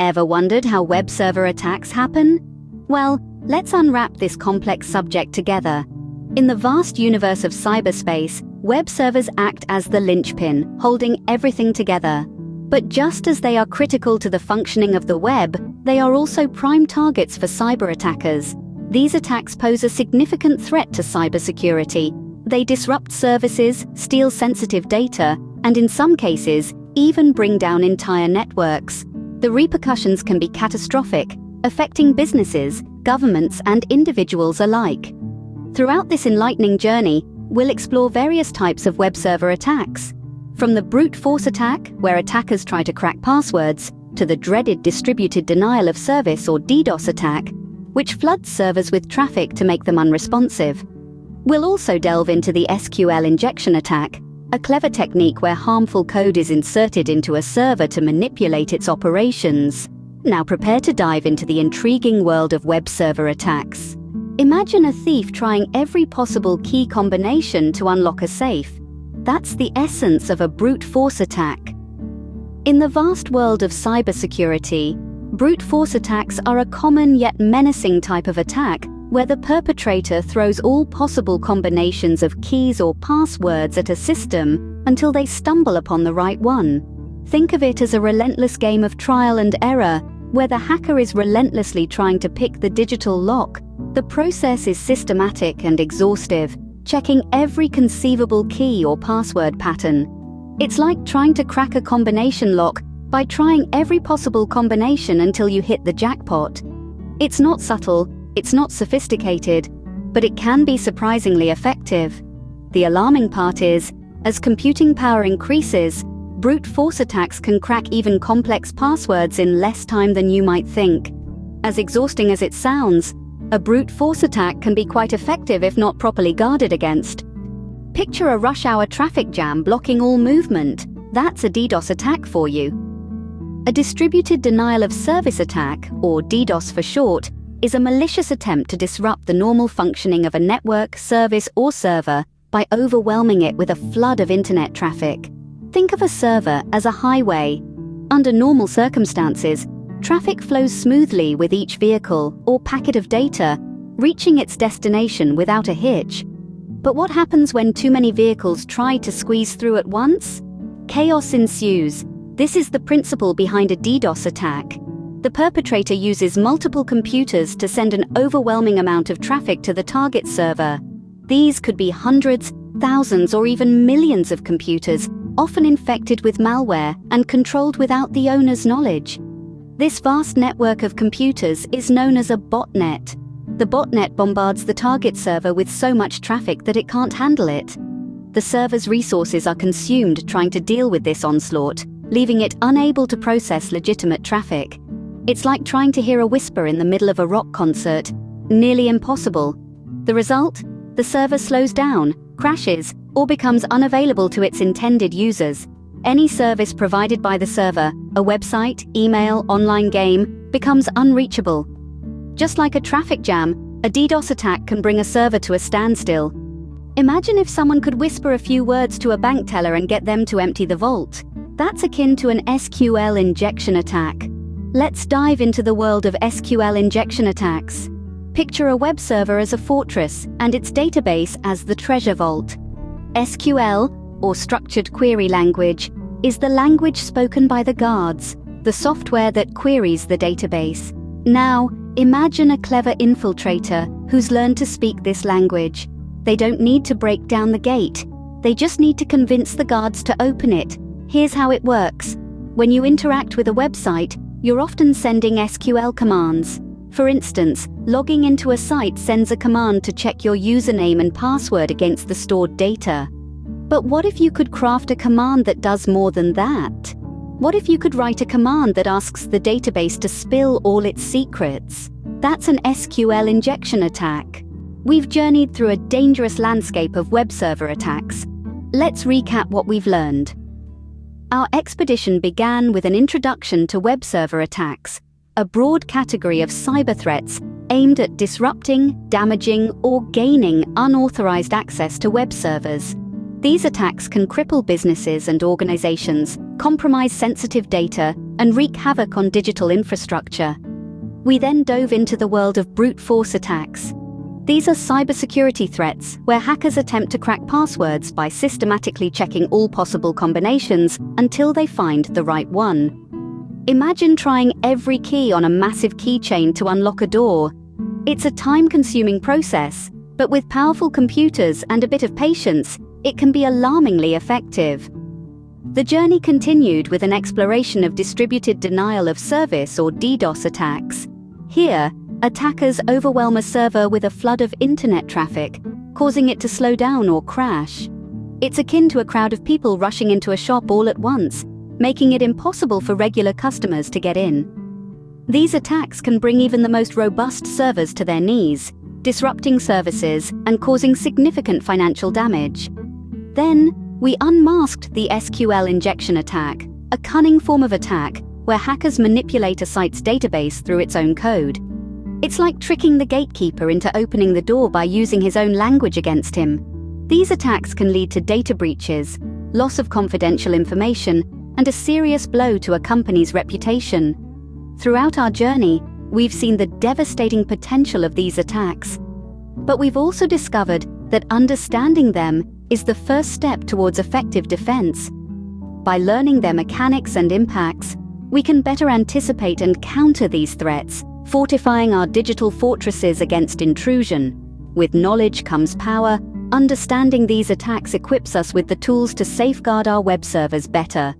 Ever wondered how web server attacks happen? Well, let's unwrap this complex subject together. In the vast universe of cyberspace, web servers act as the linchpin, holding everything together. But just as they are critical to the functioning of the web, they are also prime targets for cyber attackers. These attacks pose a significant threat to cybersecurity. They disrupt services, steal sensitive data, and in some cases, even bring down entire networks. The repercussions can be catastrophic, affecting businesses, governments, and individuals alike. Throughout this enlightening journey, we'll explore various types of web server attacks. From the brute force attack, where attackers try to crack passwords, to the dreaded distributed denial of service or DDoS attack, which floods servers with traffic to make them unresponsive. We'll also delve into the SQL injection attack, a clever technique where harmful code is inserted into a server to manipulate its operations. Now prepare to dive into the intriguing world of web server attacks. Imagine a thief trying every possible key combination to unlock a safe. That's the essence of a brute force attack. In the vast world of cybersecurity, brute force attacks are a common yet menacing type of attack where the perpetrator throws all possible combinations of keys or passwords at a system until they stumble upon the right one. Think of it as a relentless game of trial and error, where the hacker is relentlessly trying to pick the digital lock. The process is systematic and exhaustive, checking every conceivable key or password pattern. It's like trying to crack a combination lock by trying every possible combination until you hit the jackpot. It's not subtle, it's not sophisticated, but it can be surprisingly effective. The alarming part is, as computing power increases, brute force attacks can crack even complex passwords in less time than you might think. As exhausting as it sounds, a brute force attack can be quite effective if not properly guarded against. Picture a rush hour traffic jam blocking all movement. That's a DDoS attack for you. A distributed denial of service attack, or DDoS for short, is a malicious attempt to disrupt the normal functioning of a network, service, or server by overwhelming it with a flood of internet traffic. Think of a server as a highway. Under normal circumstances, traffic flows smoothly with each vehicle or packet of data, reaching its destination without a hitch. But what happens when too many vehicles try to squeeze through at once? Chaos ensues. This is the principle behind a DDoS attack. The perpetrator uses multiple computers to send an overwhelming amount of traffic to the target server. These could be hundreds, thousands, or even millions of computers, often infected with malware and controlled without the owner's knowledge. This vast network of computers is known as a botnet. The botnet bombards the target server with so much traffic that it can't handle it. The server's resources are consumed trying to deal with this onslaught, leaving it unable to process legitimate traffic. It's like trying to hear a whisper in the middle of a rock concert. Nearly impossible. The result? The server slows down, crashes, or becomes unavailable to its intended users. Any service provided by the server, a website, email, online game, becomes unreachable. Just like a traffic jam, a DDoS attack can bring a server to a standstill. Imagine if someone could whisper a few words to a bank teller and get them to empty the vault. That's akin to an SQL injection attack. Let's dive into the world of SQL injection attacks. Picture a web server as a fortress and its database as the treasure vault. SQL, or structured query language, is the language spoken by the guards, the software that queries the database. Now, imagine a clever infiltrator who's learned to speak this language. They don't need to break down the gate. They just need to convince the guards to open it. Here's how it works. When you interact with a website, you're often sending SQL commands. For instance, logging into a site sends a command to check your username and password against the stored data. But what if you could craft a command that does more than that? What if you could write a command that asks the database to spill all its secrets? That's an SQL injection attack. We've journeyed through a dangerous landscape of web server attacks. Let's recap what we've learned. Our expedition began with an introduction to web server attacks, a broad category of cyber threats aimed at disrupting, damaging, or gaining unauthorized access to web servers. These attacks can cripple businesses and organizations, compromise sensitive data, and wreak havoc on digital infrastructure. We then dove into the world of brute force attacks. These are cybersecurity threats where hackers attempt to crack passwords by systematically checking all possible combinations until they find the right one. Imagine trying every key on a massive keychain to unlock a door. It's a time-consuming process, but with powerful computers and a bit of patience, it can be alarmingly effective. The journey continued with an exploration of distributed denial of service or DDoS attacks. Here, attackers overwhelm a server with a flood of internet traffic, causing it to slow down or crash. It's akin to a crowd of people rushing into a shop all at once, making it impossible for regular customers to get in. These attacks can bring even the most robust servers to their knees, disrupting services and causing significant financial damage. Then, we unmasked the SQL injection attack, a cunning form of attack where hackers manipulate a site's database through its own code. It's like tricking the gatekeeper into opening the door by using his own language against him. These attacks can lead to data breaches, loss of confidential information, and a serious blow to a company's reputation. Throughout our journey, we've seen the devastating potential of these attacks. But we've also discovered that understanding them is the first step towards effective defense. By learning their mechanics and impacts, we can better anticipate and counter these threats, fortifying our digital fortresses against intrusion. With knowledge comes power. Understanding these attacks equips us with the tools to safeguard our web servers better.